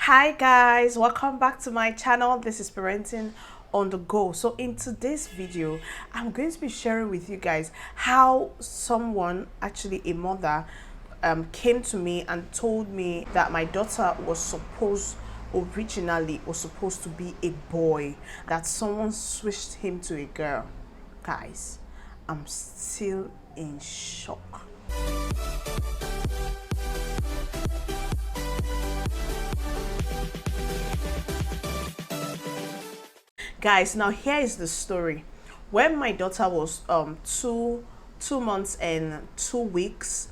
Hi guys, welcome back to my channel. This is Parenting on the Go. So in today's video, I'm going to be sharing with you guys how someone, actually a mother, came to me and told me that my daughter originally was supposed to be a boy, that someone switched him to a girl. Guys, I'm still in shock. Guys, now here is the story. When my daughter was two months and 2 weeks,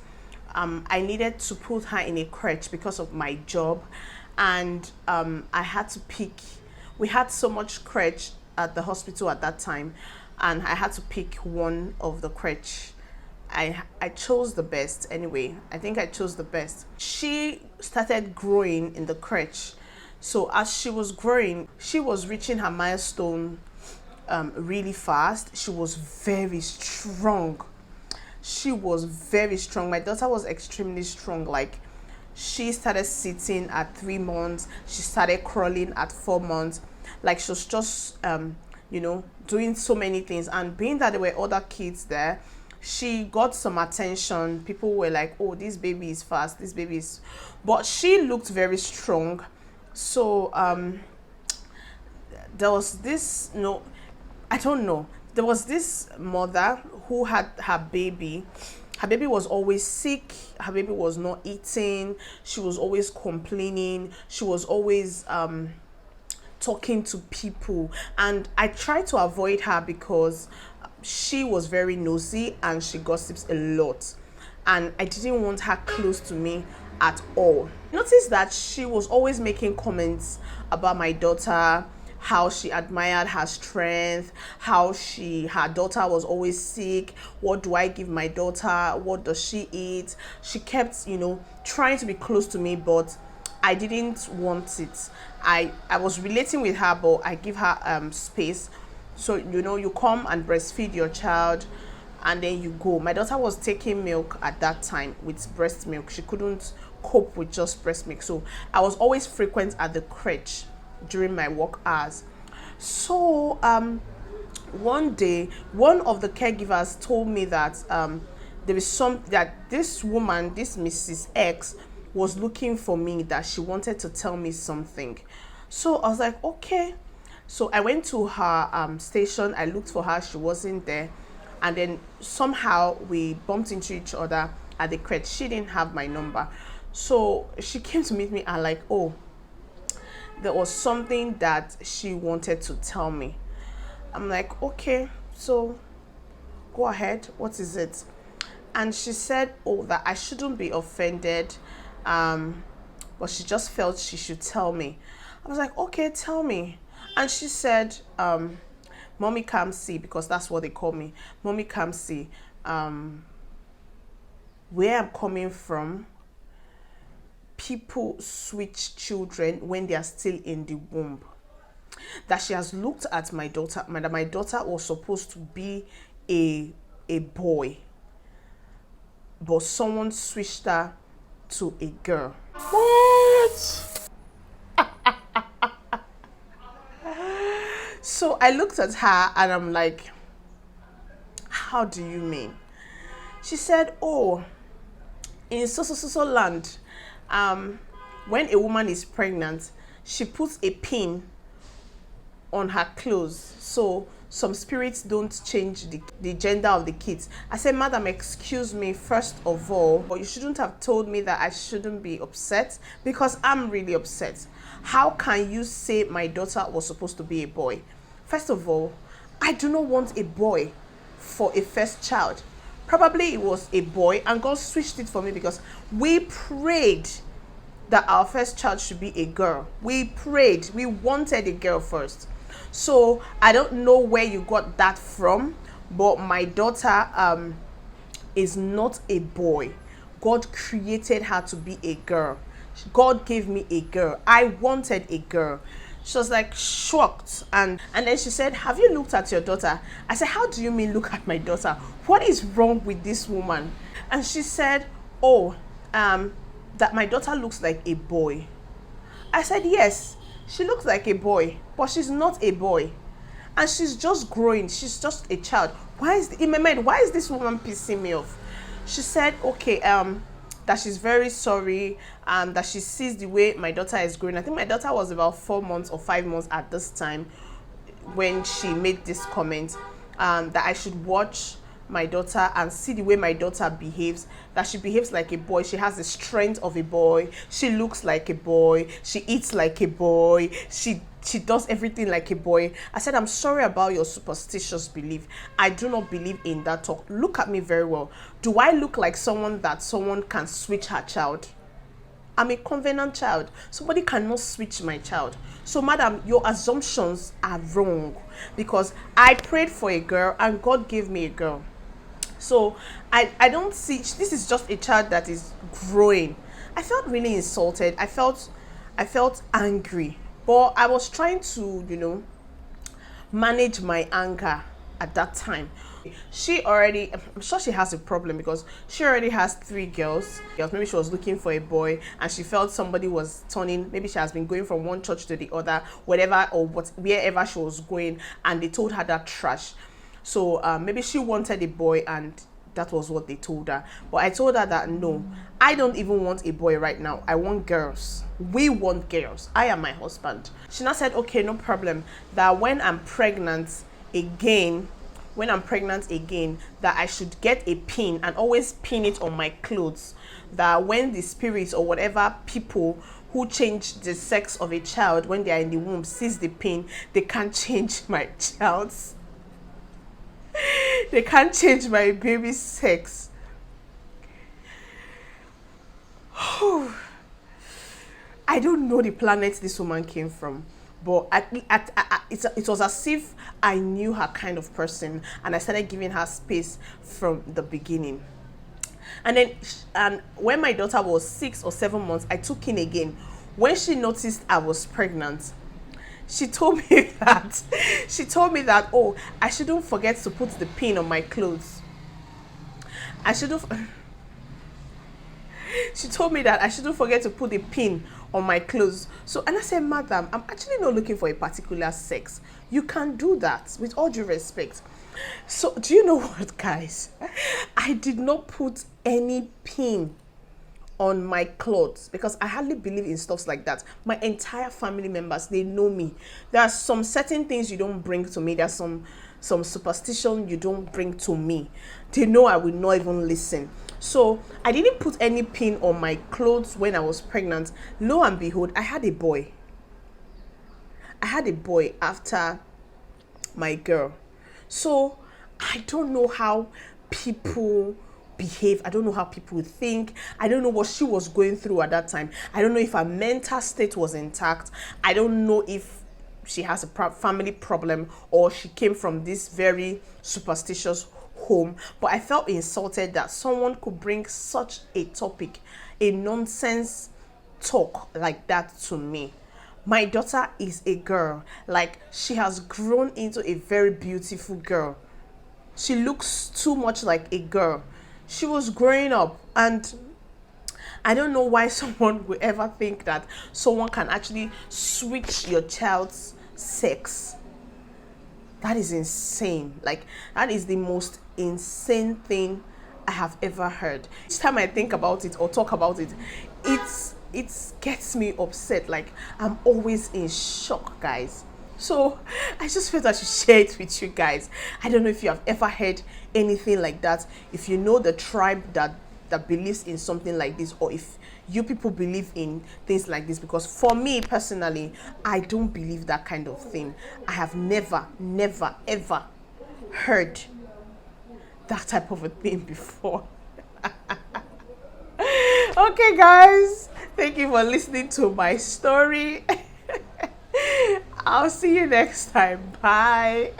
I needed to put her in a crèche because of my job, and I had to pick. We had so much crèche at the hospital at that time, and I had to pick one of the crèche. I chose the best anyway. I think I chose the best. She started growing in the crèche. So as she was growing, she was reaching her milestone really fast. She was very strong. She was very strong. My daughter was extremely strong. Like, she started sitting at 3 months. She started crawling at 4 months. Like, she was just, doing so many things. And being that there were other kids there, she got some attention. People were like, oh, this baby is fast. This baby is... But she looked very strong. So there was this, I don't know, there was this mother who had her baby. Her baby was always sick. Her baby was not eating. She was always complaining. She was always talking to people, and I tried to avoid her because she was very nosy and she gossips a lot, and I didn't want her close to me at all. Notice that she was always making comments about my daughter, how she admired her strength, how her daughter was always sick. What do I give my daughter? What does she eat? She kept, trying to be close to me, but I didn't want it. I was relating with her, but I give her space. So, you come and breastfeed your child, and then you go. My daughter was taking milk at that time with breast milk. She couldn't cope with just breast milk. So I was always frequent at the crèche during my work hours. So one day, one of the caregivers told me that there is that this woman, this Mrs. X, was looking for me, that she wanted to tell me something. So I was like, okay. So I went to her station. I looked for her. She wasn't there. And then somehow we bumped into each other at the crèche. She didn't have my number. So she came to meet me and like, oh, there was something that she wanted to tell me. I'm like, okay, so go ahead. What is it? And she said, oh, that I shouldn't be offended. But she just felt she should tell me. I was like, okay, tell me. And she said, Mommy, come see, because that's what they call me. Mommy, come see. Where I'm coming from, people switch children when they are still in the womb. That she has looked at my daughter. My daughter was supposed to be a boy, but someone switched her to a girl. What? So I looked at her and I'm like, how do you mean? She said, oh, in so land, when a woman is pregnant, she puts a pin on her clothes, so some spirits don't change the gender of the kids. I said, madam, excuse me, first of all, but you shouldn't have told me that I shouldn't be upset, because I'm really upset. How can you say my daughter was supposed to be a boy? First of all, I do not want a boy for a first child. Probably it was a boy and God switched it for me because we prayed that our first child should be a girl. We prayed. We wanted a girl first. So I don't know where you got that from, but my daughter is not a boy. God created her to be a girl. God gave me a girl. I wanted a girl. She was like shocked, and then she said, have you looked at your daughter? I said, how do you mean look at my daughter? What is wrong with this woman? And she said, oh, that my daughter looks like a boy. I said, yes, she looks like a boy, but she's not a boy. And she's just growing. She's just a child. In my mind, why is this woman pissing me off? She said, okay, that she's very sorry, that she sees the way my daughter is growing. I think my daughter was about 4 months or 5 months at this time when she made this comment, that I should watch my daughter and see the way my daughter behaves, that she behaves like a boy, she has the strength of a boy, she looks like a boy, she eats like a boy, she does everything like a boy. I said, I'm sorry about your superstitious belief. I do not believe in that talk. Look at me very well. Do I look like someone that someone can switch her child? I'm a covenant child. Somebody cannot switch my child. So, madam, your assumptions are wrong, because I prayed for a girl and God gave me a girl. So I don't see, this is just a child that is growing. I felt really insulted. I felt angry, but I was trying to, manage my anger at that time. I'm sure she has a problem, because she already has 3 girls. Maybe she was looking for a boy and she felt somebody was turning, maybe she has been going from one church to the other, whatever, or wherever she was going, and they told her that trash. So maybe she wanted a boy and that was what they told her. But I told her that no, I don't even want a boy right now. I want girls. We want girls. I am my husband. She now said, okay, no problem. That when I'm pregnant again, that I should get a pin and always pin it on my clothes. That when the spirits or whatever people who change the sex of a child when they are in the womb sees the pin, they can't change my child's. They can't change my baby's sex. I don't know the planet this woman came from, but it was as if I knew her kind of person, and I started giving her space from the beginning. And when my daughter was 6 or 7 months, I took in again. When she noticed I was pregnant, she told me that, oh, I shouldn't forget to put the pin on my clothes. She told me that I shouldn't forget to put the pin on my clothes. So, and I said, madam, I'm actually not looking for a particular sex. You can do that, with all due respect. So, do you know what, guys? I did not put any pin on my clothes, because I hardly believe in stuff like that. My entire family members, they know me. There are some certain things you don't bring to me. There's some superstition you don't bring to me. They know I will not even listen. So I didn't put any pin on my clothes when I was pregnant. Lo and behold, I had a boy. After my girl. So I don't know how people behave. I don't know how people think. I don't know what she was going through at that time. I don't know if her mental state was intact. I don't know if she has a family problem or she came from this very superstitious home. But I felt insulted that someone could bring such a topic, a nonsense talk like that to me. My daughter is a girl. Like, she has grown into a very beautiful girl. She looks too much like a girl. She was growing up, and I don't know why someone would ever think that someone can actually switch your child's sex. That is insane. Like, that is the most insane thing I have ever heard. Each time I think about it or talk about it, it gets me upset. Like, I'm always in shock, guys. So I just felt I should share it with you guys. I don't know if you have ever heard anything like that, if you know the tribe that believes in something like this, or if you people believe in things like this. Because for me personally, I don't believe that kind of thing. I have never ever heard that type of a thing before. Okay, guys, thank you for listening to my story. I'll see you next time. Bye.